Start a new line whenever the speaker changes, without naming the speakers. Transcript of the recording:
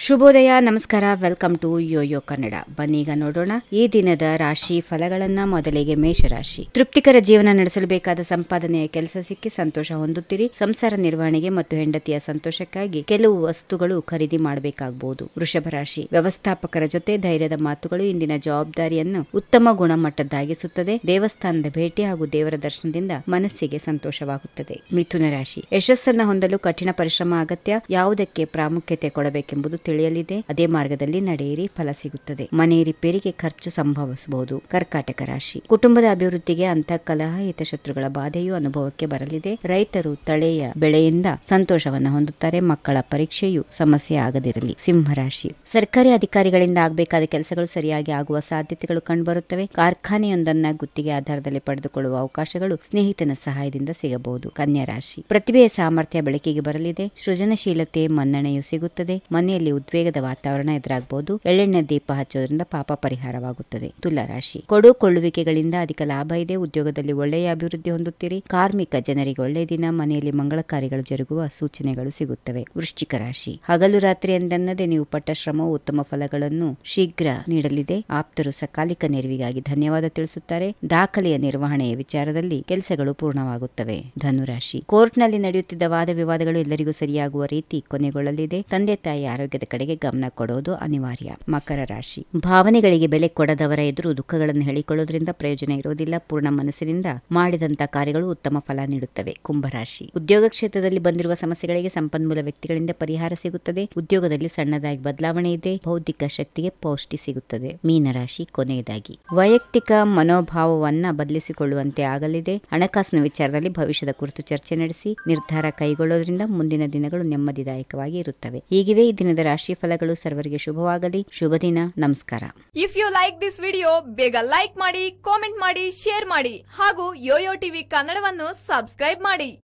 ಶುಭೋದಯ, ನಮಸ್ಕಾರ. Welcome to Yoyo Kannada. ಬನ್ನೀಗ ನೋಡೋಣ ಈ ದಿನದ ರಾಶಿ ಫಲಗಳನ್ನ. ಮೊದಲಿಗೆ ಮೇಷರಾಶಿ. ತೃಪ್ತಿಕರ ಜೀವನ ನಡೆಸಲು ಬೇಕಾದ ಸಂಪಾದನೆಯ ಕೆಲಸ ಸಿಕ್ಕಿ ಸಂತೋಷ ಹೊಂದುತ್ತೀರಿ. ಸಂಸಾರ ನಿರ್ವಹಣೆಗೆ ಮತ್ತು ಹೆಂಡತಿಯ ಸಂತೋಷಕ್ಕಾಗಿ ಕೆಲವು ವಸ್ತುಗಳು ಖರೀದಿ ಮಾಡಬೇಕಾಗಬಹುದು. ವೃಷಭ ರಾಶಿ. ವ್ಯವಸ್ಥಾಪಕರ ಜೊತೆ ಧೈರ್ಯದ ಮಾತುಗಳು ಇಂದಿನ ಜವಾಬ್ದಾರಿಯನ್ನು ಉತ್ತಮ ಗುಣಮಟ್ಟದ್ದಾಗಿಸುತ್ತದೆ. ದೇವಸ್ಥಾನದ ಭೇಟಿ ಹಾಗೂ ದೇವರ ದರ್ಶನದಿಂದ ಮನಸ್ಸಿಗೆ ಸಂತೋಷವಾಗುತ್ತದೆ. ಮಿಥುನ ರಾಶಿ. ಯಶಸ್ಸನ್ನು ಹೊಂದಲು ಕಠಿಣ ಪರಿಶ್ರಮ ಅಗತ್ಯ. ಯಾವುದಕ್ಕೆ ಪ್ರಾಮುಖ್ಯತೆ ಕೊಡಬೇಕೆಂಬುದು ತಿಳಿಯಲಿದೆ. ಅದೇ ಮಾರ್ಗದಲ್ಲಿ ನಡೆಯಿರಿ, ಫಲ ಸಿಗುತ್ತದೆ. ಮನೆ ರಿಪೇರಿಗೆ ಖರ್ಚು ಸಂಭವಿಸಬಹುದು. ಕರ್ಕಾಟಕ ರಾಶಿ. ಕುಟುಂಬದ ಅಭಿವೃದ್ಧಿಗೆ ಅಂತಃಕಲಹ, ಹಿತಶತ್ರುಗಳ ಬಾಧೆಯು ಅನುಭವಕ್ಕೆ ಬರಲಿದೆ. ರೈತರು ತಳೆಯ ಬೆಳೆಯಿಂದ ಸಂತೋಷವನ್ನು ಹೊಂದುತ್ತಾರೆ. ಮಕ್ಕಳ ಪರೀಕ್ಷೆಯು ಸಮಸ್ಯೆ ಆಗದಿರಲಿ. ಸಿಂಹರಾಶಿ. ಸರ್ಕಾರಿ ಅಧಿಕಾರಿಗಳಿಂದ ಆಗಬೇಕಾದ ಕೆಲಸಗಳು ಸರಿಯಾಗಿ ಆಗುವ ಸಾಧ್ಯತೆಗಳು ಕಂಡುಬರುತ್ತವೆ. ಕಾರ್ಖಾನೆಯೊಂದನ್ನ ಗುತ್ತಿಗೆ ಆಧಾರದಲ್ಲಿ ಪಡೆದುಕೊಳ್ಳುವ ಅವಕಾಶಗಳು ಸ್ನೇಹಿತನ ಸಹಾಯದಿಂದ ಸಿಗಬಹುದು. ಕನ್ಯಾ ರಾಶಿ. ಪ್ರತಿಭೆಯ ಸಾಮರ್ಥ್ಯ ಬೆಳಕಿಗೆ ಬರಲಿದೆ. ಸೃಜನಶೀಲತೆ ಮನ್ನಣೆಯು ಸಿಗುತ್ತದೆ. ಮನೆಯಲ್ಲಿ ಉದ್ವೇಗದ ವಾತಾವರಣ ಎದುರಾಗಬಹುದು. ಎಳ್ಳೆಣ್ಣೆ ದೀಪ ಹಚ್ಚೋದ್ರಿಂದ ಪಾಪ ಪರಿಹಾರವಾಗುತ್ತದೆ. ತುಲಾ ರಾಶಿ. ಕೊಳ್ಳುವಿಕೆಗಳಿಂದ ಅಧಿಕ ಲಾಭ ಇದೆ. ಉದ್ಯೋಗದಲ್ಲಿ ಒಳ್ಳೆಯ ಅಭಿವೃದ್ಧಿ ಹೊಂದುತ್ತೀರಿ. ಕಾರ್ಮಿಕ ಜನರಿಗೆ ಒಳ್ಳೆಯ ದಿನ. ಮನೆಯಲ್ಲಿ ಮಂಗಳ ಕಾರ್ಯಗಳು ಜರುಗುವ ಸೂಚನೆಗಳು ಸಿಗುತ್ತವೆ. ವೃಶ್ಚಿಕ ರಾಶಿ. ಹಗಲು ರಾತ್ರಿ ಎಂದೆನ್ನದೆ ನೀವು ಪಟ್ಟ ಶ್ರಮವು ಉತ್ತಮ ಫಲಗಳನ್ನು ಶೀಘ್ರ ನೀಡಲಿದೆ. ಆಪ್ತರು ಸಕಾಲಿಕ ನೆರವಿಗಾಗಿ ಧನ್ಯವಾದ ತಿಳಿಸುತ್ತಾರೆ. ದಾಖಲೆಯ ನಿರ್ವಹಣೆಯ ವಿಚಾರದಲ್ಲಿ ಕೆಲಸಗಳು ಪೂರ್ಣವಾಗುತ್ತವೆ. ಧನುರಾಶಿ. ಕೋರ್ಟ್ನಲ್ಲಿ ನಡೆಯುತ್ತಿದ್ದ ವಾದ ವಿವಾದಗಳು ಎಲ್ಲರಿಗೂ ಸರಿಯಾಗುವ ರೀತಿ ಕೊನೆಗೊಳ್ಳಲಿದೆ. ತಂದೆ ತಾಯಿ ಆರೋಗ್ಯದ ಕಡೆಗೆ ಗಮನ ಕೊಡೋದು ಅನಿವಾರ್ಯ. ಮಕರ ರಾಶಿ. ಭಾವನೆಗಳಿಗೆ ಬೆಲೆ ಕೊಡದವರ ಎದುರು ದುಃಖಗಳನ್ನು ಹೇಳಿಕೊಳ್ಳೋದ್ರಿಂದ ಪ್ರಯೋಜನ ಇರುವುದಿಲ್ಲ. ಪೂರ್ಣ ಮನಸ್ಸಿನಿಂದ ಮಾಡಿದಂತ ಕಾರ್ಯಗಳು ಉತ್ತಮ ಫಲ ನೀಡುತ್ತವೆ. ಕುಂಭರಾಶಿ. ಉದ್ಯೋಗ ಕ್ಷೇತ್ರದಲ್ಲಿ ಬಂದಿರುವ ಸಮಸ್ಯೆಗಳಿಗೆ ಸಂಪನ್ಮೂಲ ವ್ಯಕ್ತಿಗಳಿಂದ ಪರಿಹಾರ ಸಿಗುತ್ತದೆ. ಉದ್ಯೋಗದಲ್ಲಿ ಸಣ್ಣದಾಗಿ ಬದಲಾವಣೆ ಇದೆ. ಬೌದ್ಧಿಕ ಶಕ್ತಿಗೆ ಪೌಷ್ಟಿ ಸಿಗುತ್ತದೆ. ಮೀನರಾಶಿ. ಕೊನೆಯದಾಗಿ ವೈಯಕ್ತಿಕ ಮನೋಭಾವವನ್ನ ಬದಲಿಸಿಕೊಳ್ಳುವಂತೆ ಆಗಲಿದೆ. ಹಣಕಾಸಿನ ವಿಚಾರದಲ್ಲಿ ಭವಿಷ್ಯದ ಕುರಿತು ಚರ್ಚೆ ನಡೆಸಿ ನಿರ್ಧಾರ ಕೈಗೊಳ್ಳೋದ್ರಿಂದ ಮುಂದಿನ ದಿನಗಳು ನೆಮ್ಮದಿದಾಯಕವಾಗಿ ಇರುತ್ತವೆ. ಹೀಗಿವೆ ಈ ದಿನದ ರಾಶಿ ಫಲಗಳು. ಸರ್ವರಿಗೆ ಶುಭವಾಗಲಿ. ಶುಭ ದಿನ. ನಮಸ್ಕಾರ.
If you like this video, ಬೇಗ ಲೈಕ್ ಮಾಡಿ, ಕಾಮೆಂಟ್ ಮಾಡಿ, ಶೇರ್ ಮಾಡಿ ಹಾಗೂ ಯೋಯೋ ಟಿವಿ ಕನ್ನಡವನ್ನು ಸಬ್ಸ್ಕ್ರೈಬ್ ಮಾಡಿ.